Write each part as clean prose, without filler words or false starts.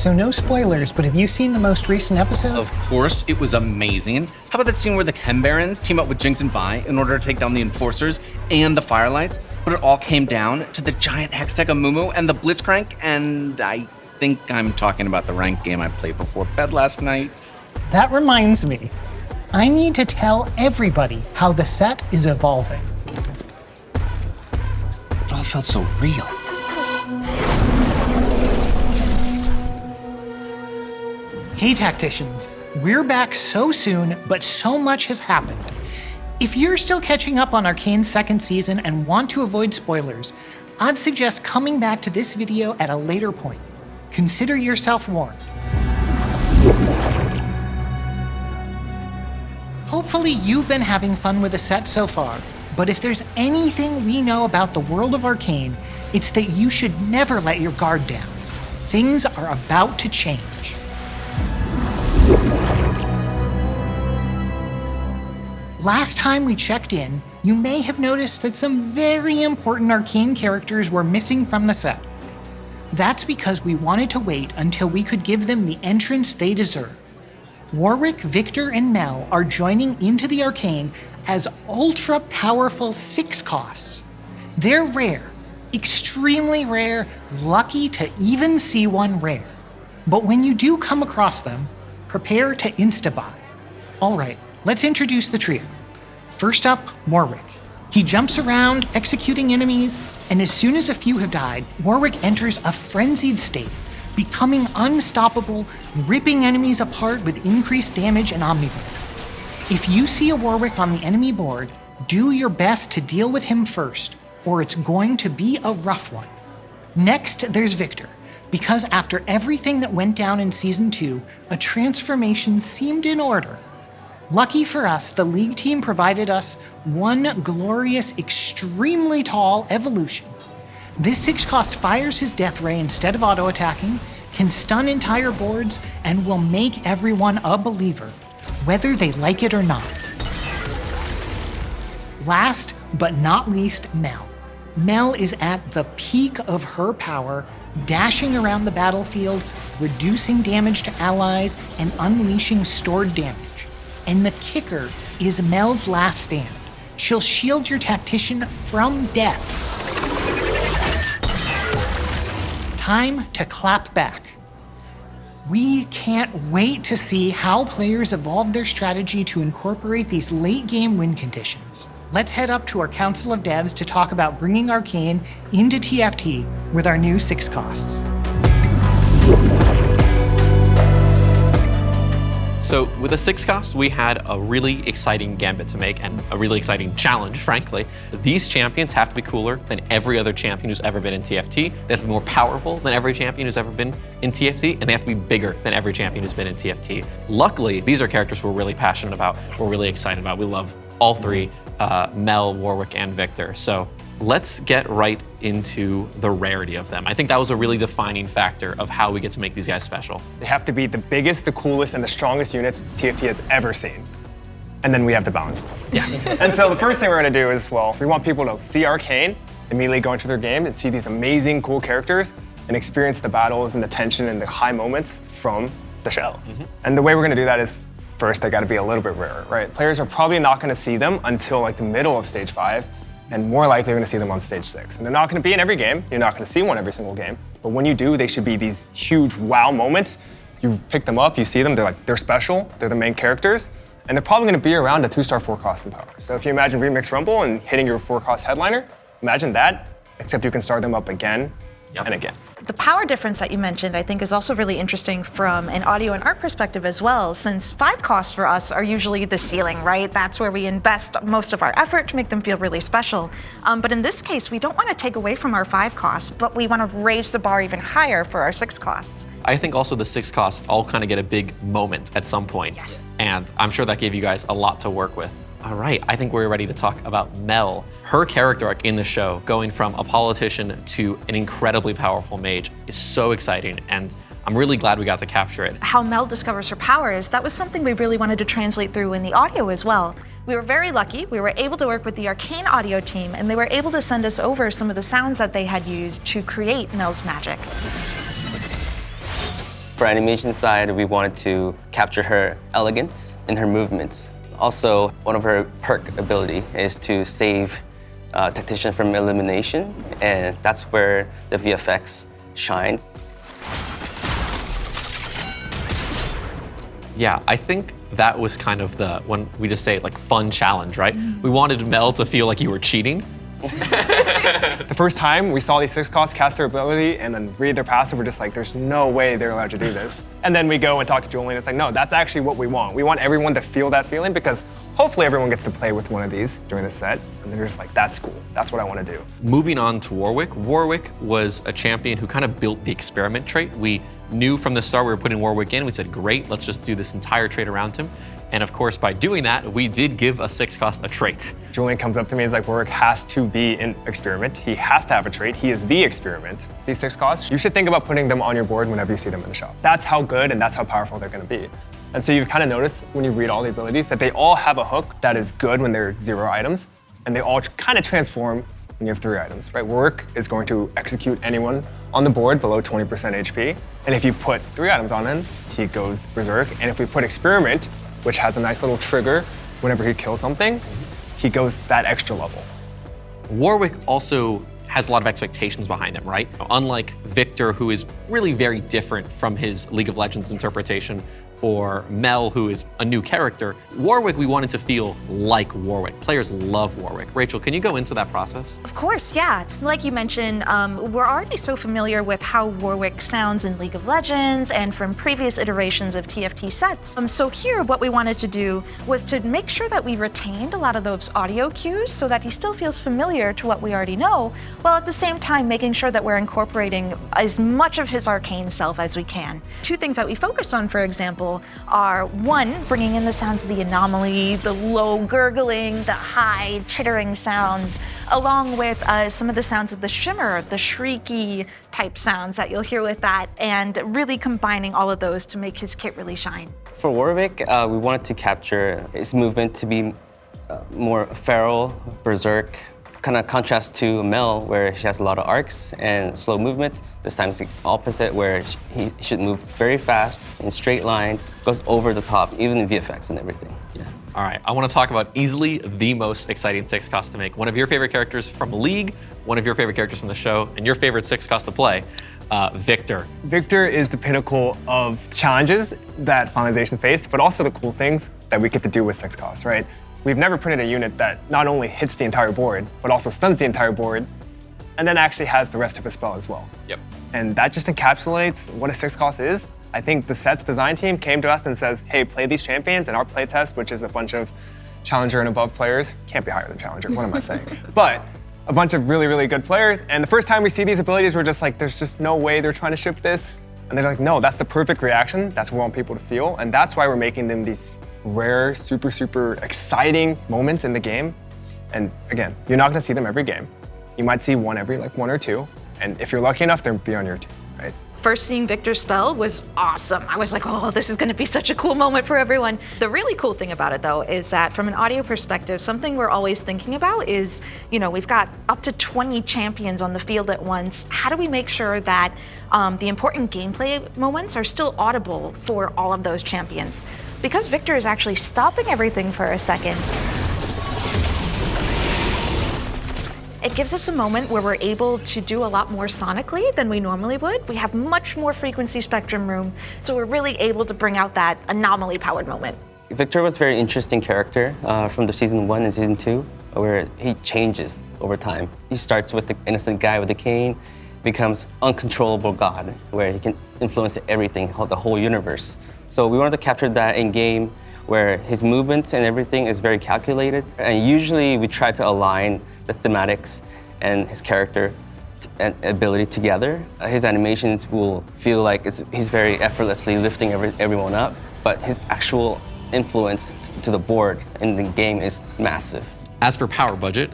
So no spoilers, but have you seen the most recent episode? Of course, it was amazing. How about that scene where the Chem Barons team up with Jinx and Vi in order to take down the Enforcers and the Firelights? But it all came down to the giant Hextech of Mumu and the Blitzcrank, and I think I'm talking about the ranked game I played before bed last night. That reminds me, I need to tell everybody how the set is evolving. It all felt so real. Hey Tacticians, we're back so soon, but so much has happened. If you're still catching up on Arcane's second season and want to avoid spoilers, I'd suggest coming back to this video at a later point. Consider yourself warned. Hopefully you've been having fun with the set so far, but if there's anything we know about the world of Arcane, it's that you should never let your guard down. Things are about to change. Last time we checked in, you may have noticed that some very important Arcane characters were missing from the set. That's because we wanted to wait until we could give them the entrance they deserve. Warwick, Victor, and Mel are joining into the Arcane as ultra-powerful 6 costs. They're rare, extremely rare, lucky to even see one rare. But when you do come across them, prepare to insta-buy. All right, let's introduce the trio. First up, Warwick. He jumps around, executing enemies, and as soon as a few have died, Warwick enters a frenzied state, becoming unstoppable, ripping enemies apart with increased damage and omnivore. If you see a Warwick on the enemy board, do your best to deal with him first, or it's going to be a rough one. Next, there's Victor, because after everything that went down in Season 2, a transformation seemed in order. Lucky for us, the League team provided us one glorious, extremely tall evolution. This 6-cost fires his death ray instead of auto-attacking, can stun entire boards, and will make everyone a believer, whether they like it or not. Last but not least, Mel. Mel is at the peak of her power, dashing around the battlefield, reducing damage to allies, and unleashing stored damage. And the kicker is Mel's last stand. She'll shield your tactician from death. Time to clap back. We can't wait to see how players evolve their strategy to incorporate these late-game win conditions. Let's head up to our Council of Devs to talk about bringing Arcane into TFT with our new 6 costs. So with a 6 cost, we had a really exciting gambit to make and a really exciting challenge, frankly. These champions have to be cooler than every other champion who's ever been in TFT. They have to be more powerful than every champion who's ever been in TFT, and they have to be bigger than every champion who's been in TFT. Luckily, these are characters we're really passionate about, we're really excited about. We love all 3, Mel, Warwick, and Victor. So let's get right into the rarity of them. I think that was a really defining factor of how we get to make these guys special. They have to be the biggest, the coolest, and the strongest units TFT has ever seen. And then we have to balance them. Yeah. And so the first thing we're gonna do is, well, we want people to see Arcane, immediately go into their game and see these amazing, cool characters and experience the battles and the tension and the high moments from the shell. And the way we're gonna do that is, first, they gotta be a little bit rarer, right? Players are probably not gonna see them until like the middle of stage 5, and more likely you're gonna see them on stage 6. And they're not gonna be in every game, you're not gonna see one every single game, but when you do, they should be these huge wow moments. You pick them up, you see them, they're special, they're the main characters, and they're probably gonna be around a 2-star 4-cost in power. So if you imagine Remix Rumble and hitting your 4-cost headliner, imagine that, except you can start them up again and again. The power difference that you mentioned, I think, is also really interesting from an audio and art perspective as well, since 5 costs for us are usually the ceiling, right? That's where we invest most of our effort to make them feel really special. But in this case, we don't want to take away from our 5 costs, but we want to raise the bar even higher for our 6 costs. I think also the 6 costs all kind of get a big moment at some point. Yes. And I'm sure that gave you guys a lot to work with. All right, I think we're ready to talk about Mel. Her character arc in the show, going from a politician to an incredibly powerful mage, is so exciting, and I'm really glad we got to capture it. How Mel discovers her powers, that was something we really wanted to translate through in the audio as well. We were very lucky. We were able to work with the Arcane audio team, and they were able to send us over some of the sounds that they had used to create Mel's magic. For animation side, we wanted to capture her elegance in her movements. Also, one of her perk ability is to save tactician from elimination, and that's where the VFX shines. Yeah, I think that was kind of the, when we just say like fun challenge, right? We wanted Mel to feel like you were cheating. The first time we saw these 6 costs cast their ability and then read their passive, we're just like, there's no way they're allowed to do this. And then we go and talk to Julian, it's like, no, that's actually what we want. We want everyone to feel that feeling because hopefully everyone gets to play with one of these during the set. And they're just like, that's cool, that's what I want to do. Moving on to Warwick. Warwick was a champion who kind of built the experiment trait. We knew from the start we were putting Warwick in. We said, great, let's just do this entire trait around him. And of course, by doing that, we did give a 6 cost a trait. Julian comes up to me and is like, Warwick has to be an experiment. He has to have a trait. He is the experiment. These 6 costs, you should think about putting them on your board whenever you see them in the shop. That's how good and that's how powerful they're going to be. And so you've kind of noticed when you read all the abilities that they all have a hook that is good when they're 0 items, and they all kind of transform when you have 3 items, right? Warwick is going to execute anyone on the board below 20% HP. And if you put 3 items on him, he goes berserk. And if we put experiment, which has a nice little trigger whenever he kills something, he goes that extra level. Warwick also has a lot of expectations behind him, right? Unlike Victor, who is really very different from his League of Legends interpretation, or Mel, who is a new character, Warwick, we wanted to feel like Warwick. Players love Warwick. Rachel, can you go into that process? Of course, yeah. It's like you mentioned, we're already so familiar with how Warwick sounds in League of Legends and from previous iterations of TFT sets. So here, what we wanted to do was to make sure that we retained a lot of those audio cues so that he still feels familiar to what we already know, while at the same time making sure that we're incorporating as much of his arcane self as we can. 2 things that we focused on, for example, are 1, bringing in the sounds of the anomaly, the low gurgling, the high chittering sounds, along with some of the sounds of the shimmer, the shrieky type sounds that you'll hear with that, and really combining all of those to make his kit really shine. For Warwick, we wanted to capture his movement to be more feral, berserk, kind of contrast to Mel, where she has a lot of arcs and slow movement. This time it's the opposite, where he should move very fast in straight lines, goes over the top, even in VFX and everything. Yeah. All right, I want to talk about easily the most exciting 6 cost to make. One of your favorite characters from League, one of your favorite characters from the show, and your favorite 6 cost to play, Victor. Victor is the pinnacle of challenges that finalization faced, but also the cool things that we get to do with 6 costs, right? We've never printed a unit that not only hits the entire board, but also stuns the entire board, and then actually has the rest of his spell as well. Yep. And that just encapsulates what a 6 cost is. I think the set's design team came to us and says, hey, play these champions, and our playtest, which is a bunch of Challenger and above players, can't be higher than Challenger, what am I saying? But a bunch of really, really good players, and the first time we see these abilities, we're just like, there's just no way they're trying to ship this. And they're like, no, that's the perfect reaction. That's what we want people to feel, and that's why we're making them these rare, super, super exciting moments in the game. And again, you're not gonna see them every game. You might see one every like 1 or 2. And if you're lucky enough, they'll be on your team, right? First seeing Victor's spell was awesome. I was like, oh, this is gonna be such a cool moment for everyone. The really cool thing about it though, is that from an audio perspective, something we're always thinking about is, we've got up to 20 champions on the field at once. How do we make sure that the important gameplay moments are still audible for all of those champions? Because Victor is actually stopping everything for a second, it gives us a moment where we're able to do a lot more sonically than we normally would. We have much more frequency spectrum room, so we're really able to bring out that anomaly-powered moment. Victor was a very interesting character from the season 1 and season 2, where he changes over time. He starts with the innocent guy with the cane, becomes uncontrollable god, where he can influence everything, the whole universe. So we wanted to capture that in game, where his movements and everything is very calculated. And usually we try to align the thematics and his character and ability together. His animations will feel like he's very effortlessly lifting everyone up, but his actual influence to the board in the game is massive. As for power budget,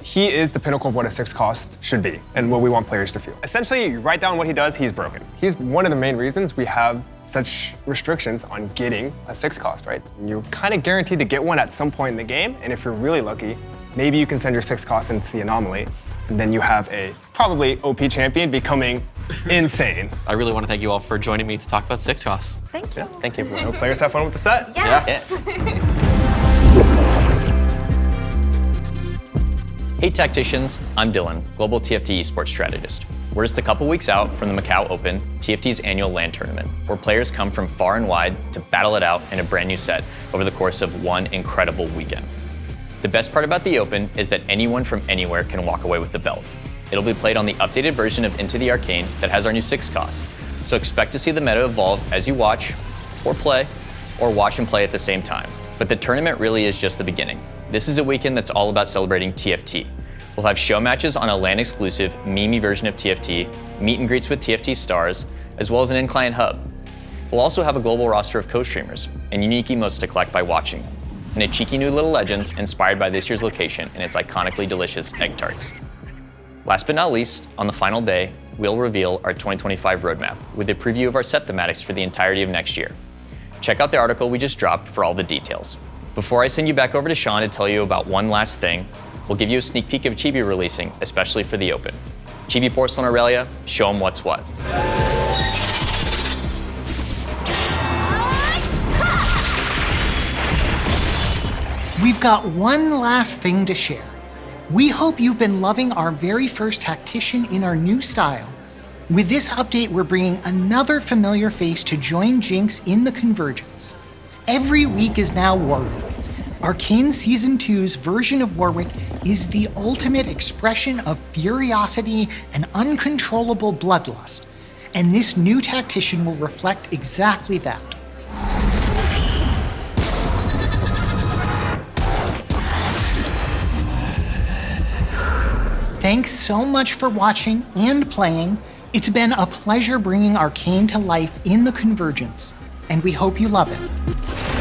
He is the pinnacle of what a 6 cost should be and what we want players to feel. Essentially, you write down what he does, he's broken. He's one of the main reasons we have such restrictions on getting a 6 cost, right? You're kind of guaranteed to get one at some point in the game, and if you're really lucky, maybe you can send your 6 cost into the anomaly, and then you have a probably OP champion becoming insane. I really want to thank you all for joining me to talk about 6 costs. Thank you. Thank you, everyone. Hope players have fun with the set. Yes. Hey Tacticians, I'm Dylan, Global TFT Esports Strategist. We're just a couple weeks out from the Macau Open, TFT's annual LAN tournament, where players come from far and wide to battle it out in a brand new set over the course of one incredible weekend. The best part about the Open is that anyone from anywhere can walk away with the belt. It'll be played on the updated version of Into the Arcane that has our new 6 costs, so expect to see the meta evolve as you watch, or play, or watch and play at the same time. But the tournament really is just the beginning. This is a weekend that's all about celebrating TFT. We'll have show matches on a LAN-exclusive Mimi version of TFT, meet and greets with TFT stars, as well as an in-client hub. We'll also have a global roster of co-streamers and unique emotes to collect by watching, and a cheeky new little legend inspired by this year's location and its iconically delicious egg tarts. Last but not least, on the final day, we'll reveal our 2025 roadmap with a preview of our set thematics for the entirety of next year. Check out the article we just dropped for all the details. Before I send you back over to Sean to tell you about one last thing, we'll give you a sneak peek of Chibi releasing, especially for the Open. Chibi Porcelain Aurelia, show 'em what's what. We've got one last thing to share. We hope you've been loving our very first tactician in our new style. With this update, we're bringing another familiar face to join Jinx in the Convergence. Every week is now Warwick. Arcane Season 2's version of Warwick is the ultimate expression of furiosity and uncontrollable bloodlust, and this new tactician will reflect exactly that. Thanks so much for watching and playing. It's been a pleasure bringing Arcane to life in the Convergence, and we hope you love it.